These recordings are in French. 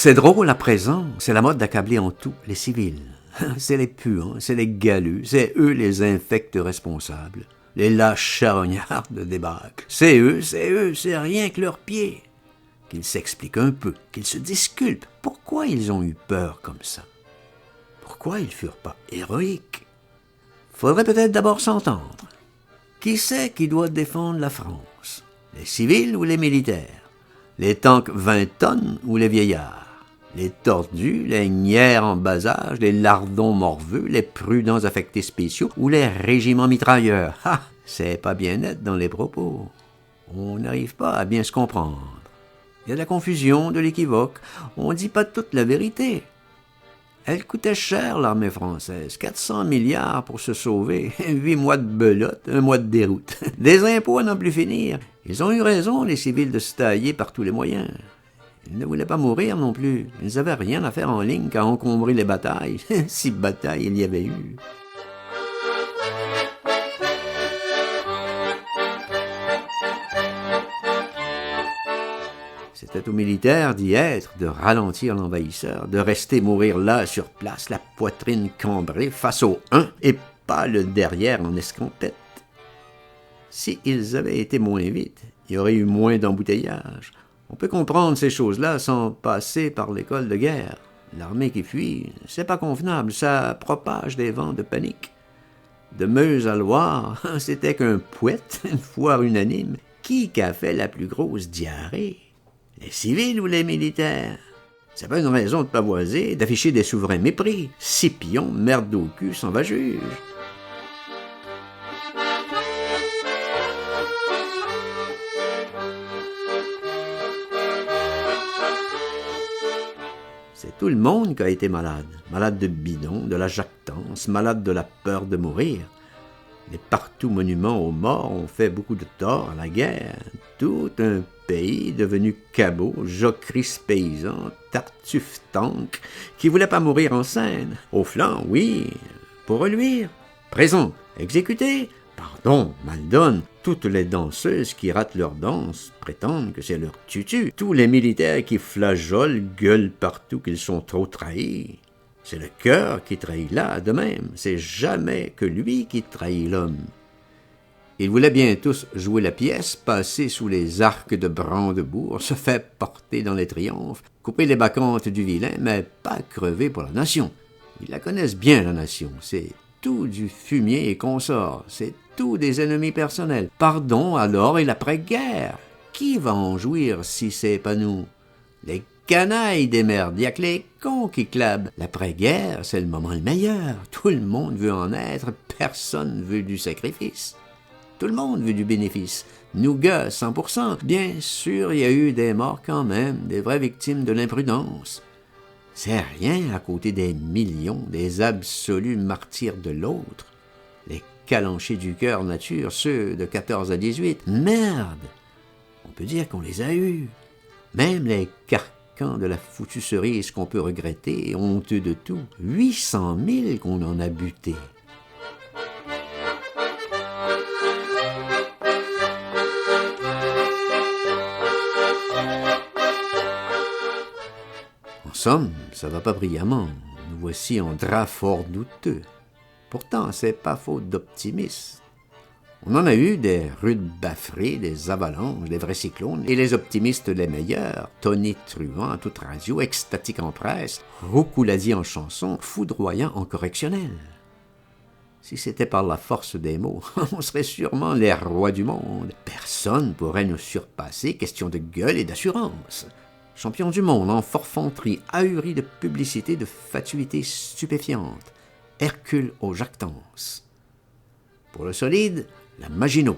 C'est drôle à présent, c'est la mode d'accabler en tout les civils. C'est les puants, c'est les galeux, c'est eux les infects responsables, les lâches charognards de débâcle. C'est eux, c'est rien que leurs pieds. Qu'ils s'expliquent un peu, qu'ils se disculpent. Pourquoi ils ont eu peur comme ça? Pourquoi ils furent pas héroïques? Faudrait peut-être d'abord s'entendre. Qui c'est qui doit défendre la France? Les civils ou les militaires? Les tanks 20 tonnes ou les vieillards? Les tordus, les nières en bas âge, les lardons morveux, les prudents affectés spéciaux ou les régiments mitrailleurs? Ah, c'est pas bien net dans les propos. On n'arrive pas à bien se comprendre. Il y a de la confusion, de l'équivoque. On dit pas toute la vérité. Elle coûtait cher, l'armée française. 400 milliards pour se sauver. 8 mois de belote, 1 mois de déroute. Des impôts à n'en plus finir. Ils ont eu raison, les civils, de se tailler par tous les moyens. Ils ne voulaient pas mourir non plus. Ils n'avaient rien à faire en ligne qu'à encombrer les batailles. Si batailles il y avait eu. C'était aux militaires d'y être, de ralentir l'envahisseur, de rester mourir là sur place, la poitrine cambrée face au 1 et pas le derrière en escampette. Si ils avaient été moins vite, il y aurait eu moins d'embouteillages. On peut comprendre ces choses-là sans passer par l'école de guerre. L'armée qui fuit, c'est pas convenable, ça propage des vents de panique. De Meuse à Loire, c'était qu'un poète, une foire unanime. Qui a fait la plus grosse diarrhée? Les civils ou les militaires? C'est pas une raison de pavoiser, d'afficher des souverains mépris. Scipion, merde au cul, s'en va juge. C'est tout le monde qui a été malade. Malade de bidon, de la jactance, malade de la peur de mourir. Les partout monuments aux morts ont fait beaucoup de tort à la guerre. Tout un pays devenu cabot, jocrisse paysan, tartuffe tank, qui voulait pas mourir en scène. Au flanc, oui, pour reluire. Présent, exécuté. Pardon, mal donne. Toutes les danseuses qui ratent leur danse prétendent que c'est leur tutu. Tous les militaires qui flageolent gueulent partout qu'ils sont trop trahis. C'est le cœur qui trahit là, de même. C'est jamais que lui qui trahit l'homme. Ils voulaient bien tous jouer la pièce, passer sous les arcs de Brandebourg, se faire porter dans les triomphes, couper les bacchantes du vilain, mais pas crever pour la nation. Ils la connaissent bien, la nation. C'est tout du fumier et consort. C'est tout des ennemis personnels. Pardon, alors, et l'après-guerre? Qui va en jouir si c'est pas nous? Les canailles des merdes, y'a que les cons qui clabent. L'après-guerre, c'est le moment le meilleur. Tout le monde veut en être, personne veut du sacrifice. Tout le monde veut du bénéfice. Nougat, 100%. Bien sûr, il y a eu des morts quand même, des vraies victimes de l'imprudence. C'est rien à côté des millions, des absolus martyrs de l'autre. Les calanchés du cœur nature, ceux de 14 à 18. Merde! On peut dire qu'on les a eus. Même les carcans de la foutue cerise qu'on peut regretter, honteux de tout. 800 000 qu'on en a buté. En somme, ça va pas brillamment. Nous voici en drap fort douteux. Pourtant, c'est pas faute d'optimisme. On en a eu des rudes baffrées, des avalanches, des vrais cyclones, et les optimistes les meilleurs, tonitruants à toute radio, extatiques en presse, roucouladiers en chanson, foudroyants en correctionnel. Si c'était par la force des mots, on serait sûrement les rois du monde. Personne pourrait nous surpasser, question de gueule et d'assurance. Champion du monde en forfanterie, ahuri de publicité, de fatuité stupéfiante. Hercule aux jactances. Pour le solide, la Maginot.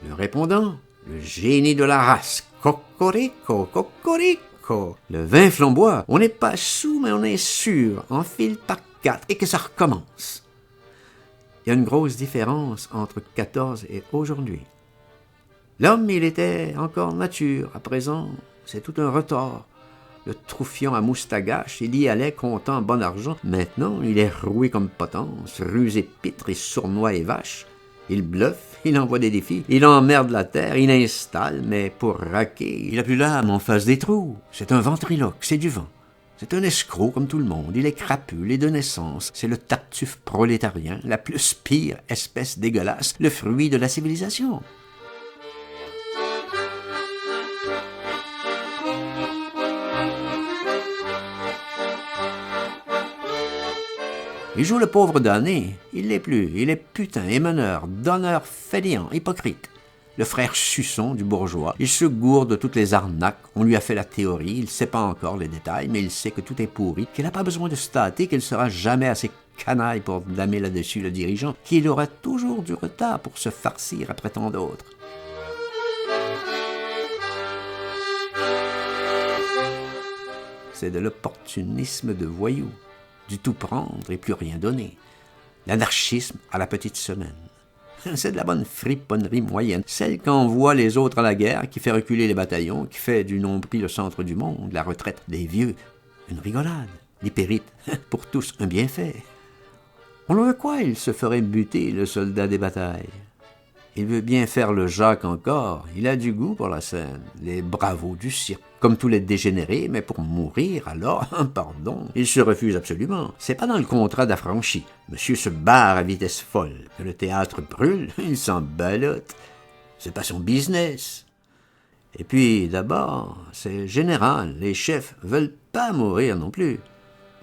Le répondant, le génie de la race. Cocorico, cocorico. Le vin flamboie, on n'est pas sous, mais on est sûr, en file par 4, et que ça recommence. Il y a une grosse différence entre 14 et aujourd'hui. L'homme, il était encore nature. À présent, c'est tout un retard. Le troufion à moustagache, il y allait comptant bon argent. Maintenant, il est roué comme potence, rusé pitre et sournois et vache. Il bluffe, il envoie des défis, il emmerde la terre, il installe, mais pour raquer, il a plus l'âme en face des trous. C'est un ventriloque, c'est du vent. C'est un escroc comme tout le monde, il est crapule et de naissance. C'est le tartuffe prolétarien, la plus pire espèce dégueulasse, le fruit de la civilisation. Il joue le pauvre damné, il l'est plus, il est putain, émeneur, donneur fainéant, hypocrite. Le frère Suçon du bourgeois, il se gourde de toutes les arnaques, on lui a fait la théorie, il ne sait pas encore les détails, mais il sait que tout est pourri, qu'il n'a pas besoin de se tâter, qu'il ne sera jamais assez canaille pour damer là-dessus le dirigeant, qu'il aura toujours du retard pour se farcir après tant d'autres. C'est de l'opportunisme de voyou, du tout prendre et plus rien donner. L'anarchisme à la petite semaine. C'est de la bonne friponnerie moyenne, celle qu'envoient les autres à la guerre, qui fait reculer les bataillons, qui fait du nombril le centre du monde, la retraite des vieux, une rigolade, l'hypérite, pour tous un bienfait. On le quoi, il se ferait buter, le soldat des batailles. Il veut bien faire le Jacques encore, il a du goût pour la scène, les bravos du cirque, comme tous les dégénérés, mais pour mourir, alors, pardon, il se refuse absolument. C'est pas dans le contrat d'affranchi. Monsieur se barre à vitesse folle, que le théâtre brûle, il s'en ballotte. C'est pas son business. Et puis, d'abord, c'est général, les chefs veulent pas mourir non plus.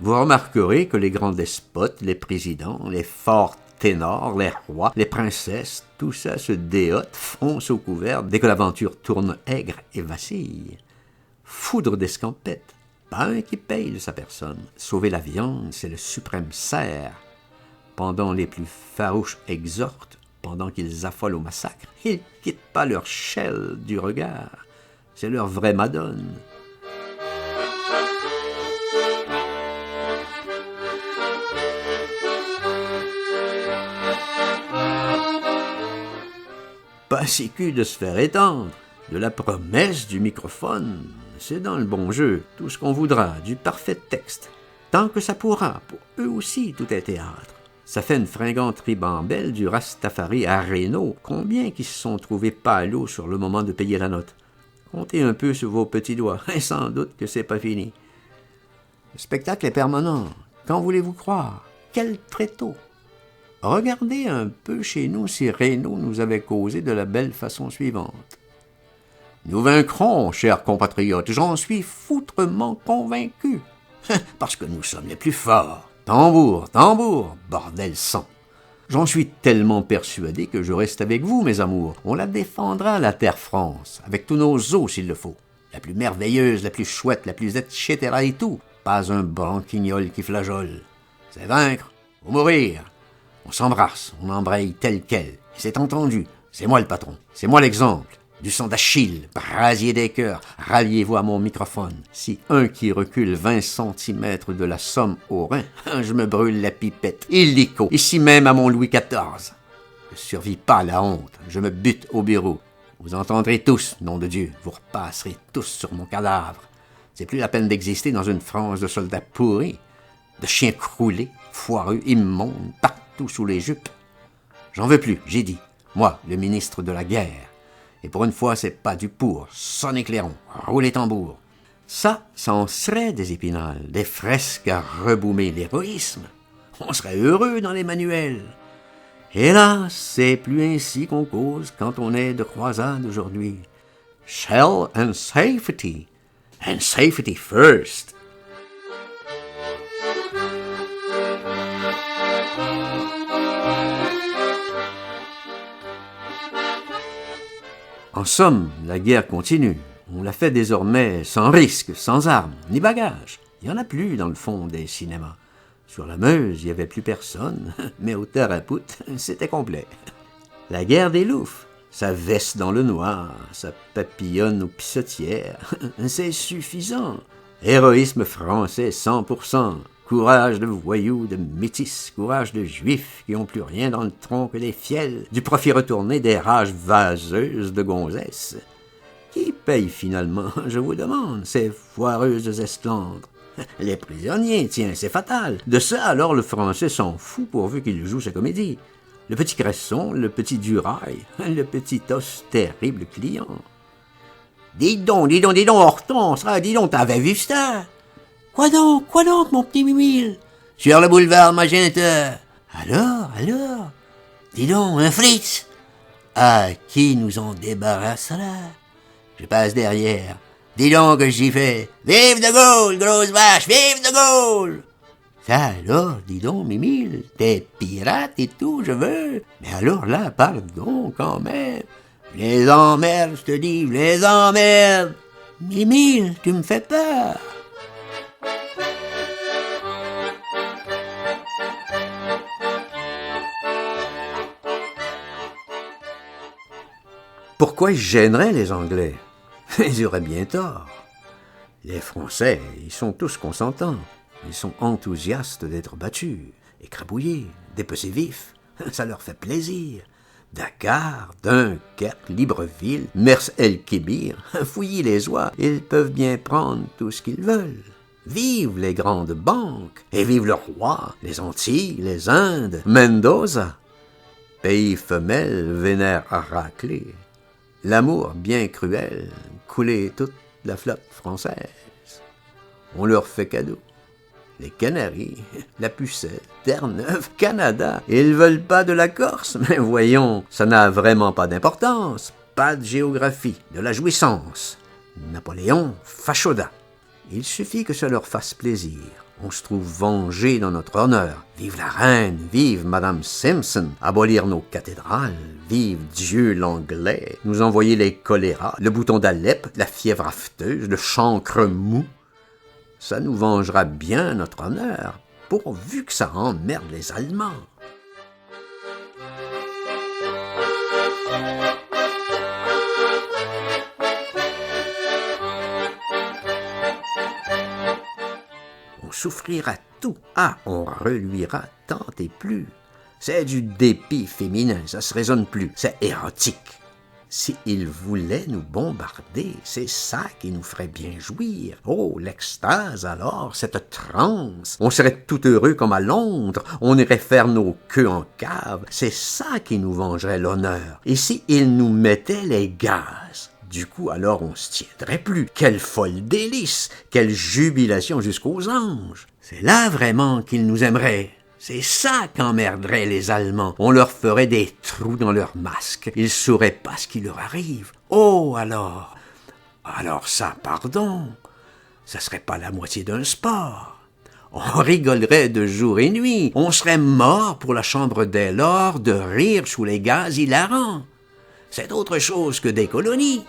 Vous remarquerez que les grands despotes, les présidents, les forts ténors, les rois, les princesses, tout ça se déhote, fonce au couvert dès que l'aventure tourne aigre et vacille. Foudre d'escampette, pas un qui paye de sa personne. Sauver la viande, c'est le suprême cerf. Pendant les plus farouches exhortent, pendant qu'ils affolent au massacre, ils quittent pas leur chelle du regard. C'est leur vraie madone. Pas si cul de se faire étendre, de la promesse du microphone, c'est dans le bon jeu, tout ce qu'on voudra, du parfait texte. Tant que ça pourra, pour eux aussi, tout est théâtre. Ça fait une fringante ribambelle du Rastafari à Reno. Combien qui se sont trouvés palos sur le moment de payer la note? Comptez un peu sur vos petits doigts, et sans doute que c'est pas fini. Le spectacle est permanent. Quand voulez-vous croire? Quel tréteau! Regardez un peu chez nous si Reynaud nous avait causé de la belle façon suivante. Nous vaincrons, chers compatriotes, j'en suis foutrement convaincu, parce que nous sommes les plus forts. Tambour, tambour, bordel sang. J'en suis tellement persuadé que je reste avec vous, mes amours. On la défendra, la terre France, avec tous nos os s'il le faut. La plus merveilleuse, la plus chouette, la plus etc. et tout. Pas un branquignol qui flageole. C'est vaincre ou mourir. On s'embrasse, on embraye tel quel. C'est entendu, c'est moi le patron, c'est moi l'exemple. Du sang d'Achille, brasier des cœurs, ralliez-vous à mon microphone. Si un qui recule 20 centimètres de la Somme au Rhin, je me brûle la pipette, illico, ici même à mon Louis XIV. Je survis pas à la honte, je me bute au bureau. Vous entendrez tous, nom de Dieu, vous repasserez tous sur mon cadavre. C'est plus la peine d'exister dans une France de soldats pourris, de chiens croulés, foireux, immondes, partout sous les jupes. J'en veux plus, j'ai dit. Moi, le ministre de la guerre. Et pour une fois, c'est pas du pour. Sonnez clairon, roulez tambour. Ça en serait des épinards, des fresques à reboumer l'héroïsme. On serait heureux dans les manuels. Et là, c'est plus ainsi qu'on cause quand on est de croisade aujourd'hui. Shell and safety first. En somme, la guerre continue. On la fait désormais sans risque, sans armes, ni bagages. Il n'y en a plus dans le fond des cinémas. Sur la Meuse, il n'y avait plus personne, mais au Tarapout, c'était complet. La guerre des loups, ça veste dans le noir, ça papillonne aux pissotières, c'est suffisant. Héroïsme français 100%. Courage de voyous, de métis, courage de juifs qui ont plus rien dans le tronc que des fiels, du profit retourné des rages vaseuses de gonzesses. Qui paye finalement, je vous demande, ces foireuses esclandres? Les prisonniers, tiens, c'est fatal. De ça, alors, le français s'en fout pourvu qu'il joue sa comédie. Le petit Cresson, le petit Durail, le petit os terrible client. Dis donc, Hortense, dis donc, t'avais vu ça? Quoi donc, mon petit Mimile? Sur le boulevard Magenta. Alors? Dis donc, un Fritz. Ah, qui nous en débarrassera? Je passe derrière. Dis donc que j'y fais. Vive de Gaulle, grosse vache, vive de Gaulle! Ça alors, dis donc, Mimile, t'es pirate et tout, je veux. Mais alors là, pardon, quand même. Je les emmerde, je te dis, je les emmerde. Mimile, tu me fais peur. Pourquoi ils gêneraient les Anglais? Ils auraient bien tort. Les Français, ils sont tous consentants. Ils sont enthousiastes d'être battus, écrabouillés, dépecés vifs. Ça leur fait plaisir. Dakar, Dunkerque, Libreville, Mers el-Kébir, fouillis les oies, ils peuvent bien prendre tout ce qu'ils veulent. Vive les grandes banques, et vive le roi, les Antilles, les Indes, Mendoza. Pays femelle vénère à racler. L'amour bien cruel, couler toute la flotte française. On leur fait cadeau. Les Canaries, la Pucelle, Terre-Neuve, Canada. Ils veulent pas de la Corse, mais voyons, ça n'a vraiment pas d'importance. Pas de géographie, de la jouissance. Napoléon, Fachoda. Il suffit que ça leur fasse plaisir. On se trouve vengé dans notre honneur. Vive la reine, vive Madame Simpson, abolir nos cathédrales, vive Dieu l'anglais, nous envoyer les choléras, le bouton d'Alep, la fièvre afteuse, le chancre mou. Ça nous vengera bien notre honneur, pourvu que ça emmerde les Allemands. On souffrira tout. Ah, on reluira tant et plus. C'est du dépit féminin, ça se raisonne plus. C'est érotique. S'ils voulaient nous bombarder, c'est ça qui nous ferait bien jouir. Oh, l'extase alors, cette transe. On serait tout heureux comme à Londres. On irait faire nos queues en cave. C'est ça qui nous vengerait l'honneur. Et s'ils nous mettaient les gaz? Du coup, alors on se tiendrait plus. Quelle folle délice! Quelle jubilation jusqu'aux anges! C'est là vraiment qu'ils nous aimeraient. C'est ça qu'emmerderaient les Allemands. On leur ferait des trous dans leurs masques. Ils sauraient pas ce qui leur arrive. Oh, alors ça, pardon. Ça serait pas la moitié d'un sport. On rigolerait de jour et nuit. On serait mort pour la chambre des lords de rire sous les gaz hilarants. C'est autre chose que des colonies.